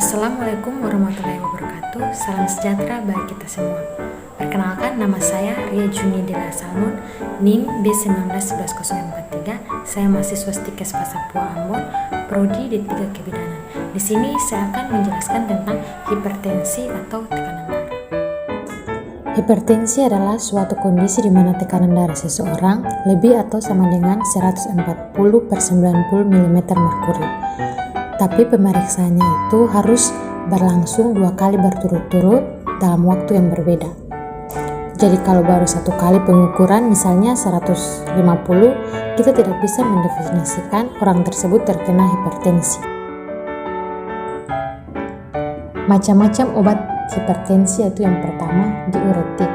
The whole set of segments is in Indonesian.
Assalamualaikum warahmatullahi wabarakatuh. Salam sejahtera bagi kita semua. Perkenalkan, nama saya Ria Juni Dela Salmon, NIM B1911043. Saya mahasiswa Stikes Pasapua Ambon, Prodi D3 Kebidanan. Di sini saya akan menjelaskan tentang hipertensi atau tekanan darah. Hipertensi adalah suatu kondisi di mana tekanan darah seseorang lebih atau sama dengan 140/90 mm merkuri. Tapi pemeriksaannya itu harus berlangsung 2 kali berturut-turut dalam waktu yang berbeda. Jadi kalau baru 1 kali pengukuran misalnya 150, kita tidak bisa mendefinisikan orang tersebut terkena hipertensi. Macam-macam obat hipertensi itu yang pertama, diuretik.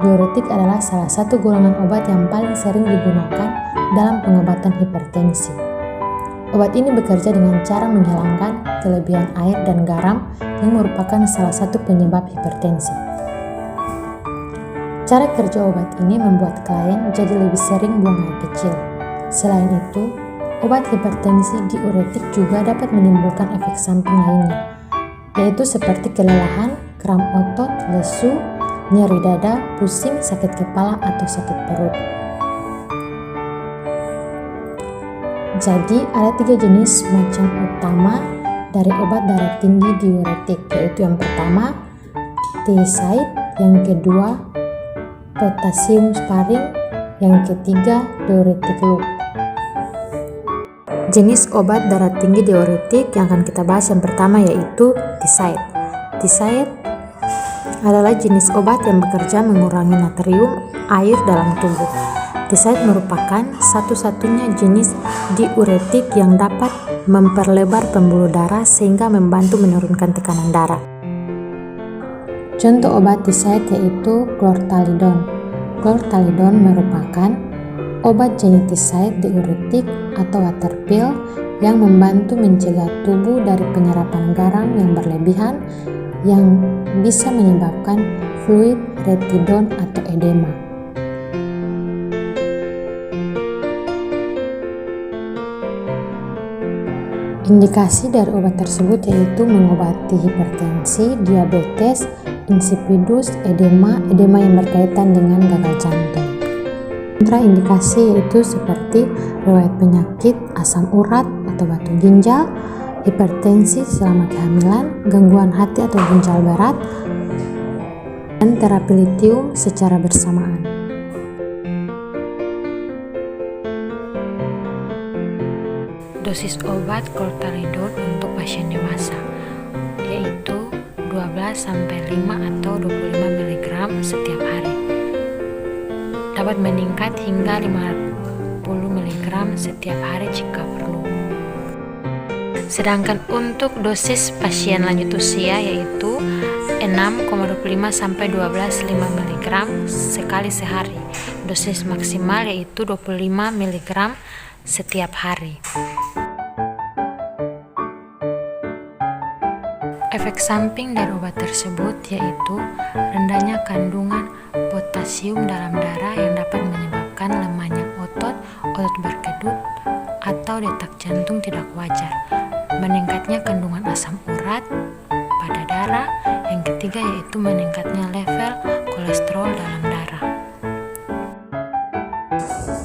Diuretik adalah salah satu golongan obat yang paling sering digunakan dalam pengobatan hipertensi. Obat ini bekerja dengan cara menghilangkan kelebihan air dan garam yang merupakan salah satu penyebab hipertensi. Cara kerja obat ini membuat klien jadi lebih sering buang air kecil. Selain itu, obat hipertensi diuretik juga dapat menimbulkan efek samping lainnya, yaitu seperti kelelahan, kram otot, lesu, nyeri dada, pusing, sakit kepala, atau sakit perut. Jadi ada 3 jenis macam utama dari obat darah tinggi diuretik, yaitu yang pertama thiazide, yang kedua potasium sparing, yang ketiga diuretik loop. Jenis obat darah tinggi diuretik yang akan kita bahas yang pertama yaitu thiazide. Thiazide adalah jenis obat yang bekerja mengurangi natrium air dalam tubuh. Thiazide merupakan satu-satunya jenis diuretik yang dapat memperlebar pembuluh darah sehingga membantu menurunkan tekanan darah. Contoh obat thiazide yaitu chlorthalidone. Chlorthalidone merupakan obat jenis thiazide diuretik atau water pill yang membantu mencegah tubuh dari penyerapan garam yang berlebihan yang bisa menyebabkan fluid retidon atau edema. Indikasi dari obat tersebut yaitu mengobati hipertensi, diabetes, insipidus, edema yang berkaitan dengan gagal jantung. Kontraindikasi yaitu seperti riwayat penyakit asam urat atau batu ginjal, hipertensi selama kehamilan, gangguan hati atau ginjal berat, dan terapi litium secara bersamaan. Dosis obat chlorthalidone untuk pasien dewasa yaitu 12-5 atau 25 mg setiap hari. Dapat meningkat hingga 50 mg setiap hari jika perlu. Sedangkan untuk dosis pasien lanjut usia yaitu 6,25 sampai 12,5 mg sekali sehari. Dosis maksimal yaitu 25 mg setiap hari. Efek samping dari obat tersebut yaitu rendahnya kandungan potasium dalam darah yang dapat menyebabkan lemahnya otot berkedut atau detak jantung tidak wajar, meningkatnya kandungan asam urat pada darah, yang ketiga yaitu meningkatnya level kolesterol dalam darah.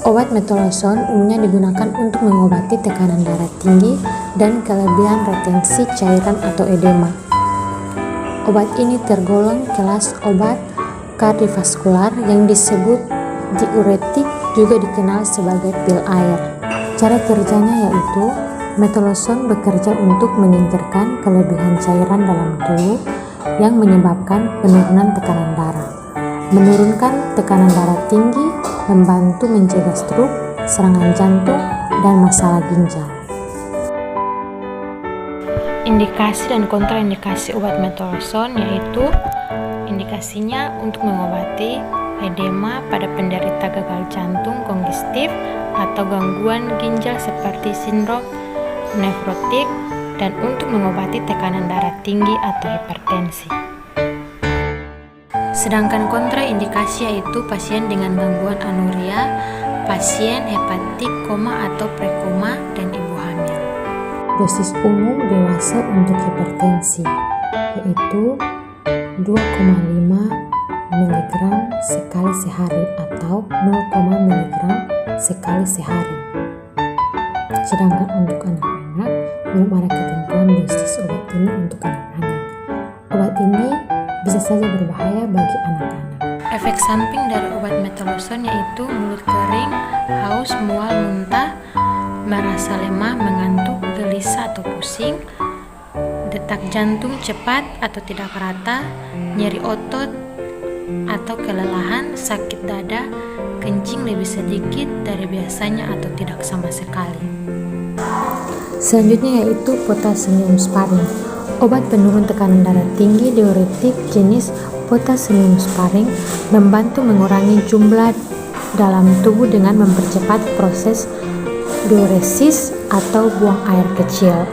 Obat metolazon umumnya digunakan untuk mengobati tekanan darah tinggi dan kelebihan retensi cairan atau edema. Obat ini tergolong kelas obat kardiovaskular yang disebut diuretik, juga dikenal sebagai pil air. Cara kerjanya yaitu metolazon bekerja untuk menyingkirkan kelebihan cairan dalam tubuh yang menyebabkan penurunan tekanan darah, menurunkan tekanan darah tinggi, membantu mencegah stroke, serangan jantung, dan masalah ginjal. Indikasi dan kontraindikasi obat metolazon yaitu indikasinya untuk mengobati edema pada penderita gagal jantung kongestif atau gangguan ginjal seperti sindrom nefrotik, dan untuk mengobati tekanan darah tinggi atau hipertensi. Sedangkan kontraindikasi yaitu pasien dengan gangguan anuria, pasien hepatik, koma atau prekoma, dan ibu hamil. Dosis umum dewasa untuk hipertensi yaitu 2,5 mg sekali sehari atau 0, mg sekali sehari. Sedangkan untuk anak-anak belum ada ketentuan dosis obat ini untuk anak-anak. Obat ini bisa saja berbahaya bagi anak-anak. Efek samping dari obat metolosone yaitu mulut kering, haus, mual, muntah, merasa lemah, mengantuk, gelisah atau pusing, detak jantung cepat atau tidak rata, nyeri otot atau kelelahan, sakit dada, kencing lebih sedikit dari biasanya atau tidak sama sekali. Selanjutnya yaitu potassium sparing. Obat penurun tekanan darah tinggi diuretik jenis potassium sparing membantu mengurangi jumlah dalam tubuh dengan mempercepat proses diuresis atau buang air kecil.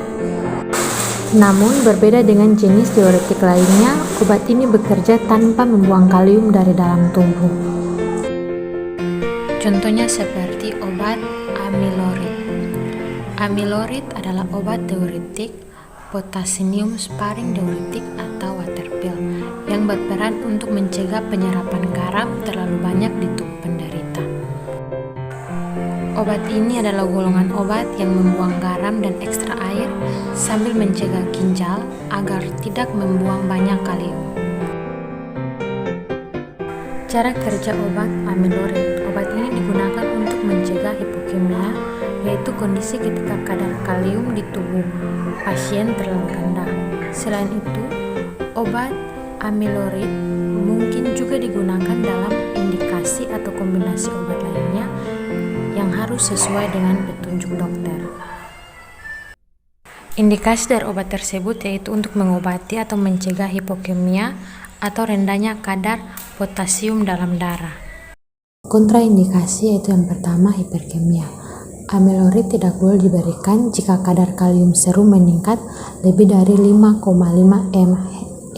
Namun berbeda dengan jenis diuretik lainnya, obat ini bekerja tanpa membuang kalium dari dalam tubuh. Contohnya seperti obat amilorid. Amilorid adalah obat diuretik potassium sparing diuretik atau water pill yang berperan untuk mencegah penyerapan garam terlalu banyak di tubuh penderita. Obat ini adalah golongan obat yang membuang garam dan ekstra air sambil mencegah ginjal agar tidak membuang banyak kalium. Cara kerja obat amilorid. Obat ini digunakan untuk mencegah hipokemia, yaitu kondisi ketika kadar kalium di tubuh pasien terlalu rendah. Selain itu, obat amilorid mungkin juga digunakan dalam indikasi atau kombinasi obat lainnya yang harus sesuai dengan petunjuk dokter. Indikasi dari obat tersebut yaitu untuk mengobati atau mencegah hipokemia atau rendahnya kadar potasium dalam darah. Kontraindikasi yaitu yang pertama hiperkemia. Amilorid tidak boleh diberikan jika kadar kalium serum meningkat lebih dari 5,5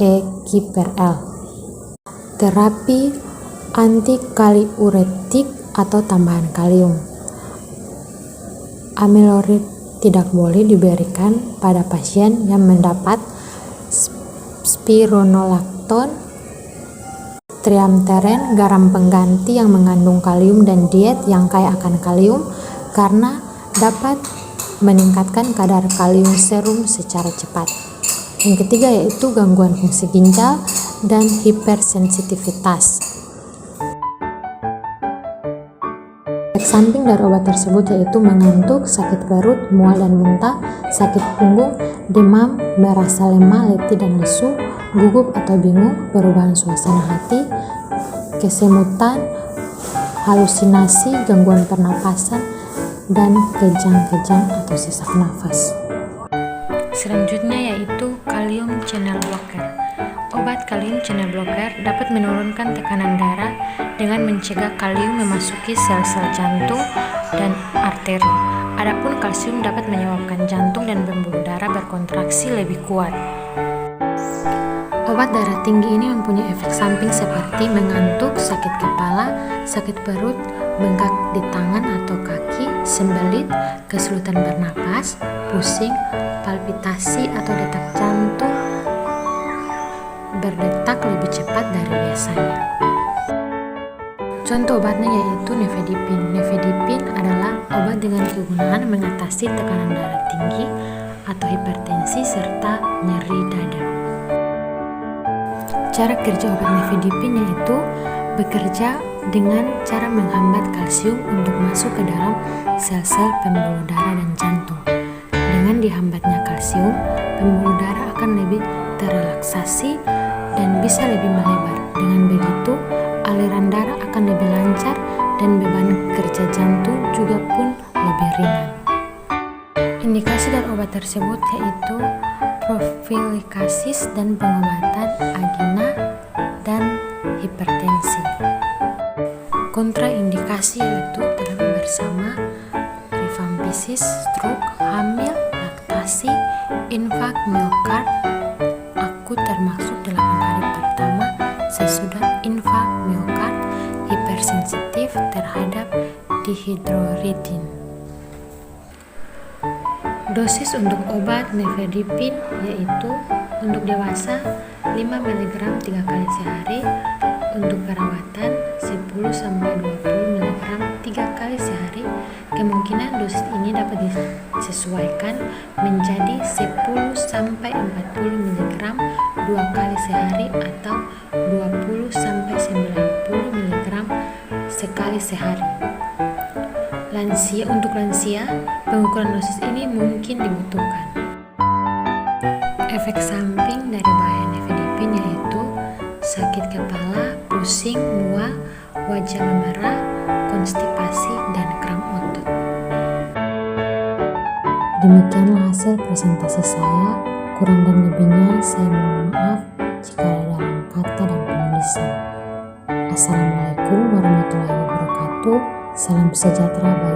mg/L. Terapi antikaliuretik atau tambahan kalium. Amilorid tidak boleh diberikan pada pasien yang mendapat spironolakton, triamteren, garam pengganti yang mengandung kalium dan diet yang kaya akan kalium karena dapat meningkatkan kadar kalium serum secara cepat. Yang ketiga yaitu gangguan fungsi ginjal dan hipersensitivitas. Efek samping dari obat tersebut yaitu mengantuk, sakit perut, mual dan muntah, sakit punggung, demam, merasa lemah, letih dan lesu, gugup atau bingung, perubahan suasana hati, kesemutan, halusinasi, gangguan pernapasan, dan kejang-kejang atau sesak nafas. Selanjutnya yaitu kalium channel blocker. Obat kalium channel blocker dapat menurunkan tekanan darah dengan mencegah kalium memasuki sel-sel jantung dan arteri. Adapun kalsium dapat menyebabkan jantung dan pembuluh darah berkontraksi lebih kuat. Obat darah tinggi ini mempunyai efek samping seperti mengantuk, sakit kepala, sakit perut, bengkak di tangan atau kaki, sembelit, kesulitan bernapas, pusing, palpitasi atau detak jantung berdetak lebih cepat dari biasanya. Contoh obatnya yaitu nifedipin. Nifedipin adalah obat dengan kegunaan mengatasi tekanan darah tinggi atau hipertensi serta nyeri dada. Cara kerja obat nifedipin yaitu bekerja dengan cara menghambat kalsium untuk masuk ke dalam sel-sel pembuluh darah dan jantung. Dengan dihambatnya kalsium, pembuluh darah akan lebih terrelaksasi dan bisa lebih melebar. Dengan begitu, aliran darah akan lebih lancar dan beban kerja jantung juga pun lebih ringan. Indikasi dari obat tersebut yaitu profilikasis dan pengobatan angina dan hipertensi. Kontraindikasi yaitu terlalu bersama, rifampisis, stroke, hamil, laktasi, infak miokard akut termasuk 8 hari pertama sesudah infak miokard, hipersensitif terhadap dihidroridin. Dosis untuk obat nifedipin yaitu untuk dewasa 5 mg 3 kali sehari, untuk perawatan 10-20 mg 3 kali sehari. Kemungkinan dosis ini dapat disesuaikan menjadi 10-40 mg 2 kali sehari atau 20-90 mg sekali sehari. Untuk lansia, pengukuran dosis ini mungkin dibutuhkan. Efek samping dari bahaya nifedipin yaitu sakit kepala, pusing, mual, wajah memerah, konstipasi, dan kram otot. Demikianlah hasil presentasi saya. Kurang dan lebihnya saya mohon maaf jika ada dalam kata dan penulisan. Assalamualaikum warahmatullahi wabarakatuh. Salam sejahtera bagi